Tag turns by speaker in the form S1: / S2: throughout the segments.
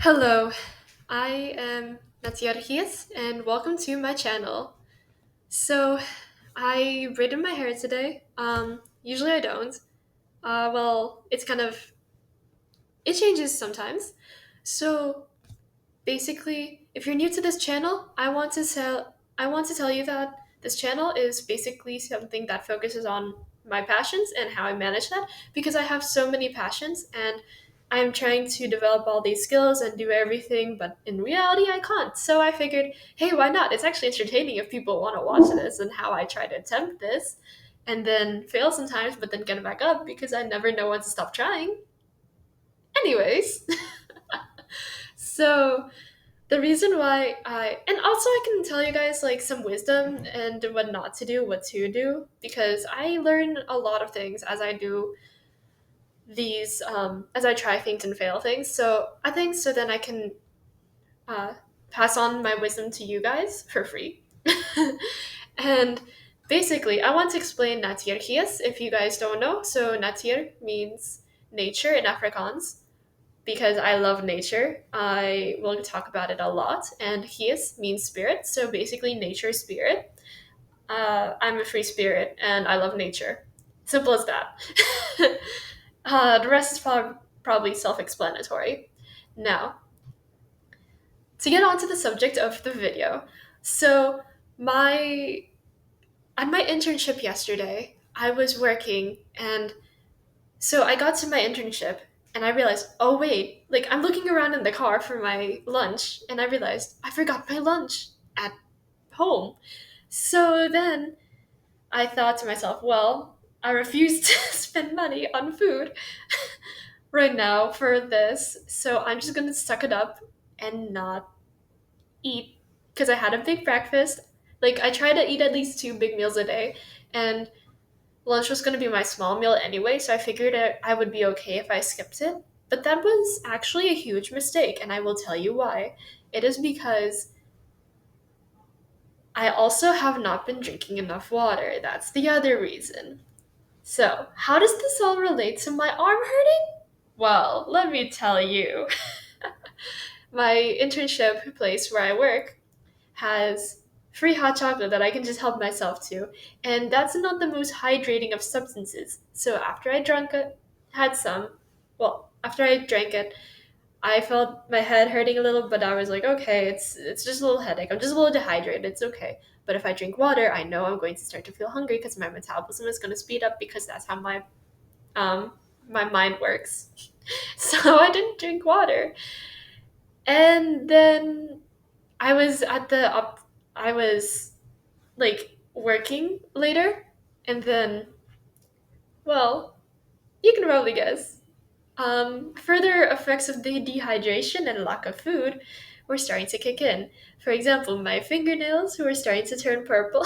S1: Hello, I am Natia Argies and welcome to my channel. So, I braided my hair today. Usually I don't. It's it changes sometimes. So, basically, if you're new to this channel, I want to tell you that this channel is basically something that focuses on my passions and how I manage that because I have so many passions and I'm trying to develop all these skills and do everything, but in reality I can't. So I figured, hey, why not? It's actually entertaining if people want to watch this and how I try to attempt this and then fail sometimes but then get back up because I never know when to stop trying. Anyways, so the reason why and also I can tell you guys like some wisdom and what not to do, what to do, because I learn a lot of things as I do as I try things and fail things. So I think so then I can uh, pass on my wisdom to you guys for free. And basically, I want to explain Natir Hies if you guys don't know. So Natir means nature in Afrikaans because I love nature. I will talk about it a lot. And Hies means spirit. So basically, nature spirit. I'm a free spirit and I love nature. Simple as that. The rest is probably self explanatory. Now, to get on to the subject of the video. So, my at my internship yesterday, I was working and so I got to my internship and I realized, oh wait, like I'm looking around in the car for my lunch and I realized I forgot my lunch at home. So then I thought to myself, well, I refuse to spend money on food right now for this, so I'm just gonna suck it up and not eat because I had a big breakfast. Like I try to eat at least two big meals a day, and lunch was going to be my small meal anyway, so I figured I would be okay if I skipped it. But that was actually a huge mistake, and I will tell you why. It is because I also have not been drinking enough water. That's the other reason. So, how does this all relate to my arm hurting? Well, let me tell you. My internship place where I work has free hot chocolate that I can just help myself to. And that's not the most hydrating of substances. So after I drank it, had some, after I drank it, I felt my head hurting a little, but I was like, okay, it's just a little headache. I'm just a little dehydrated. It's okay. But if I drink water, I know I'm going to start to feel hungry because my metabolism is going to speed up because that's how um my mind works. So I didn't drink water. And then I was at the up I was like working later and then well, you can probably guess. Further effects of the dehydration and lack of food were starting to kick in. For example, my fingernails were starting to turn purple.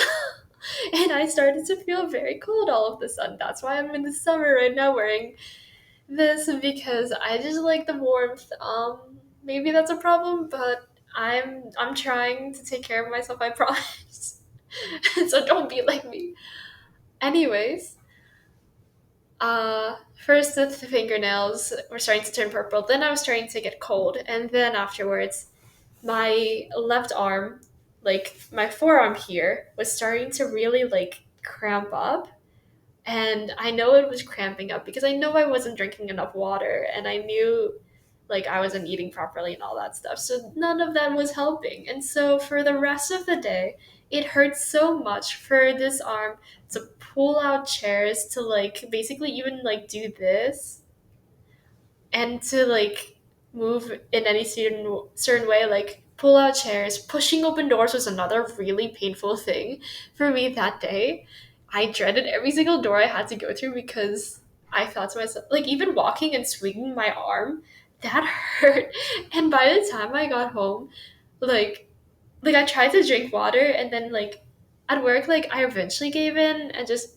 S1: And I started to feel very cold all of the sudden. That's why I'm in the summer right now wearing this because I just like the warmth. Maybe that's a problem, but I'm trying to take care of myself, I promise. So don't be like me. Anyways, first the fingernails were starting to turn purple, then I was starting to get cold, and then afterwards, my left arm, like my forearm here, was starting to really like cramp up. And I know it was cramping up because I know I wasn't drinking enough water and I knew like I wasn't eating properly and all that stuff. So none of that was helping. And so for the rest of the day, it hurt so much for this arm to pull out chairs to like basically even like do this and to like move in any certain way, like pull out chairs. Pushing open doors was another really painful thing for me that day. I dreaded every single door I had to go through because I thought to myself, like even walking and swinging my arm, that hurt. And by the time I got home, like I tried to drink water and then like at work, like I eventually gave in and just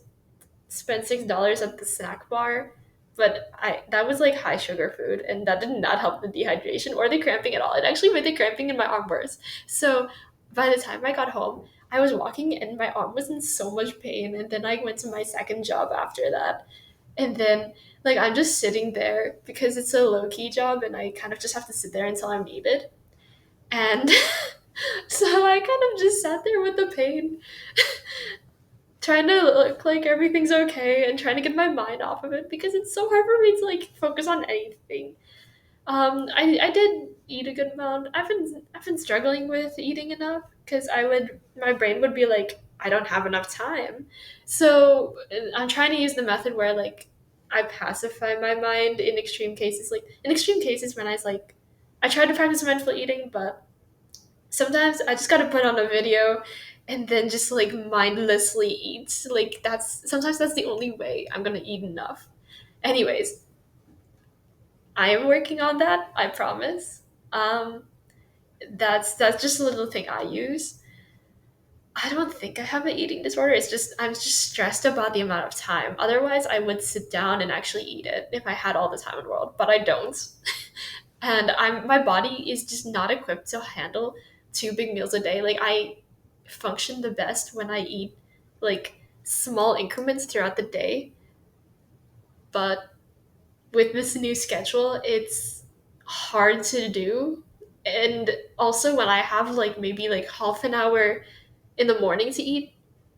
S1: spent $6 at the snack bar, but I that was like high sugar food, and that did not help the dehydration or the cramping at all. It actually made the cramping in my arm worse. So by the time I got home, I was walking and my arm was in so much pain, and then I went to my second job after that. And then like I'm just sitting there because it's a low key job and I kind of just have to sit there until I'm needed. And so I kind of just sat there with the pain, trying to look like everything's okay and trying to get my mind off of it because it's so hard for me to like focus on anything. I did eat a good amount. I've been struggling with eating enough because my brain would be like, I don't have enough time. So I'm trying to use the method where like I pacify my mind in extreme cases. Like in extreme cases when I tried to practice mindful eating, but sometimes I just gotta put on a video and then just like mindlessly eat. Like that's the only way I'm gonna eat enough. Anyways, I am working on that, I promise. Um, that's just a little thing I use. I don't think I have an eating disorder. It's just I'm just stressed about the amount of time. Otherwise, I would sit down and actually eat it if I had all the time in the world, but I don't. And my body is just not equipped to handle two big meals a day. Like I function the best when I eat like small increments throughout the day, but with this new schedule, it's hard to do. And also when I have like maybe like half an hour in the morning to eat,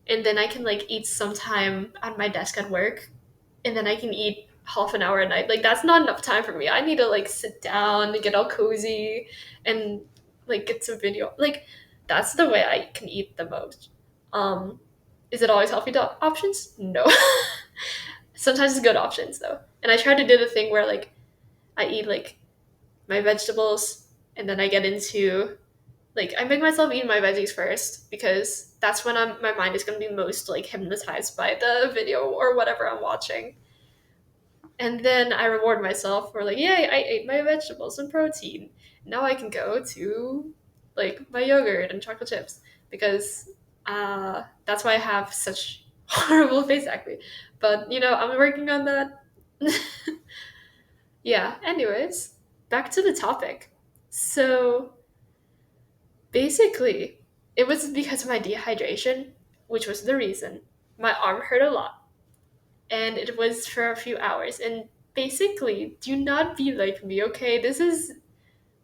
S1: and then I can like eat sometime at my desk at work, and then I can eat half an hour at night. Like that's not enough time for me. I need to like sit down and get all cozy and like get some video. Like that's the way I can eat the most. Um, is it always healthy options? No. Sometimes it's good options though. And I try to do the thing where like I eat like my vegetables and then I get into like I make myself eat my veggies first because that's when my mind is going to be most like hypnotized by the video or whatever I'm watching. And then I reward myself for like, yay, I ate my vegetables and protein. Now I can go to like my yogurt and chocolate chips because that's why I have such horrible face acne. But I'm working on that. Yeah, anyways, back to the topic. So basically, it was because of my dehydration, which was the reason. My arm hurt a lot, and it was for a few hours. And basically, do not be like me, okay? This is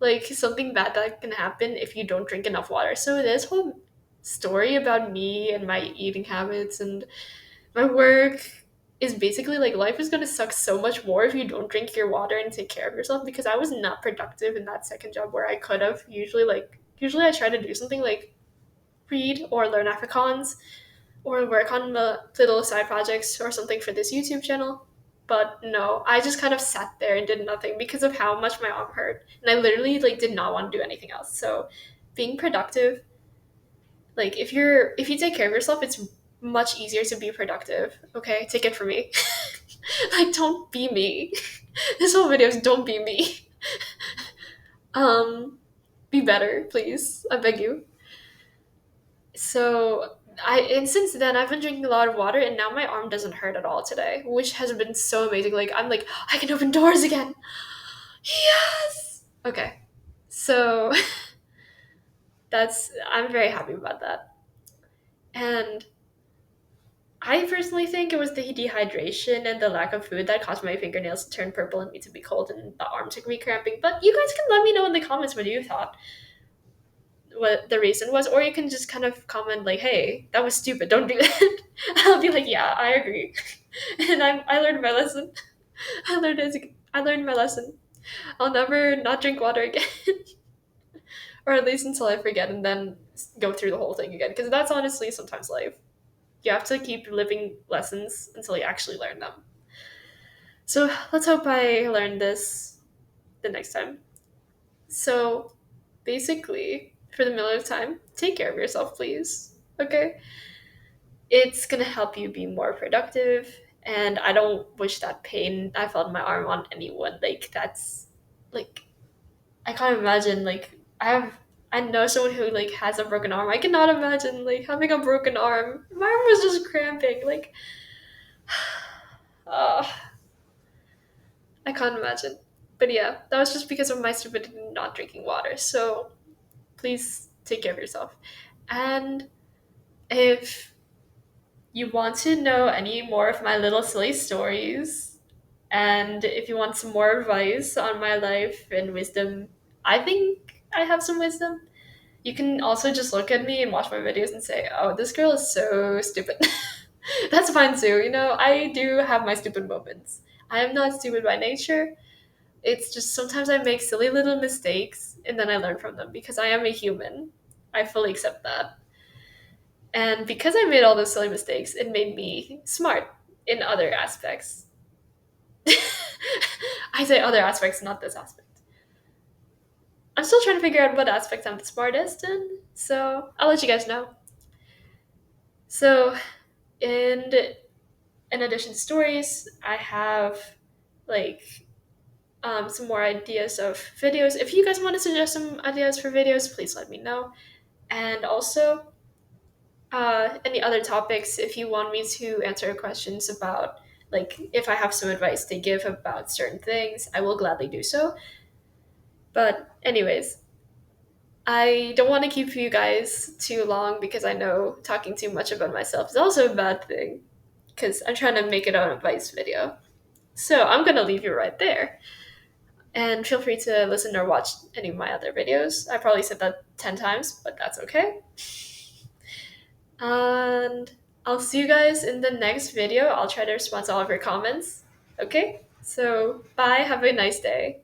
S1: like something bad that can happen if you don't drink enough water. So, this whole story about me and my eating habits and my work is basically like life is gonna suck so much more if you don't drink your water and take care of yourself because I was not productive in that second job where I could have. Usually I try to do something like read or learn Afrikaans or work on the little side projects or something for this YouTube channel. But no, I just kind of sat there and did nothing because of how much my arm hurt. And I literally like did not want to do anything else. So being productive, like if you take care of yourself, it's much easier to be productive. Okay? Take it from me. Like don't be me. This whole video is don't be me. Um be better, please. I beg you. So and since then I've been drinking a lot of water and now my arm doesn't hurt at all today, which has been so amazing. Like I'm like, I can open doors again. Yes. Okay. So that's I'm very happy about that. And I personally think it was the dehydration and the lack of food that caused my fingernails to turn purple and me to be cold and the arm to be cramping. But you guys can let me know in the comments what you thought what the reason was, or you can just kind of comment like, "Hey, that was stupid. Don't do that." I'll be like, "Yeah, I agree," and I learned my lesson. I learned my lesson. I'll never not drink water again, or at least until I forget, and then go through the whole thing again. Because that's honestly sometimes life. You have to keep living lessons until you actually learn them. So let's hope I learn this the next time. So basically, for the millionth time, take care of yourself, please. Okay? It's gonna help you be more productive. And I don't wish that pain I felt in my arm on anyone. Like, that's like, I can't imagine. Like, I know someone who like has a broken arm. I cannot imagine like having a broken arm. My arm was just cramping. Like, uh, I can't imagine. But yeah, that was just because of my stupidity not drinking water. So please take care of yourself. And if you want to know any more of my little silly stories, and if you want some more advice on my life and wisdom, I think I have some wisdom. You can also just look at me and watch my videos and say, oh, this girl is so stupid. That's fine too. I do have my stupid moments. I am not stupid by nature. It's just sometimes I make silly little mistakes and then I learn from them because I am a human. I fully accept that. And because I made all those silly mistakes, it made me smart in other aspects. I say other aspects, not this aspect. I'm still trying to figure out what aspect I'm the smartest in, so I'll let you guys know. So, in in addition to stories, I have like some more ideas of videos. If you guys want to suggest some ideas for videos, please let me know. And also, any other topics, if you want me to answer questions about, like, if I have some advice to give about certain things, I will gladly do so. But, anyways, I don't want to keep you guys too long because I know talking too much about myself is also a bad thing because I'm trying to make it an advice video. So I'm gonna leave you right there. And feel free to listen or watch any of my other videos. I probably said that 10 times, but that's okay. And I'll see you guys in the next video. I'll try to respond to all of your comments. Okay? So, bye. Have a nice day.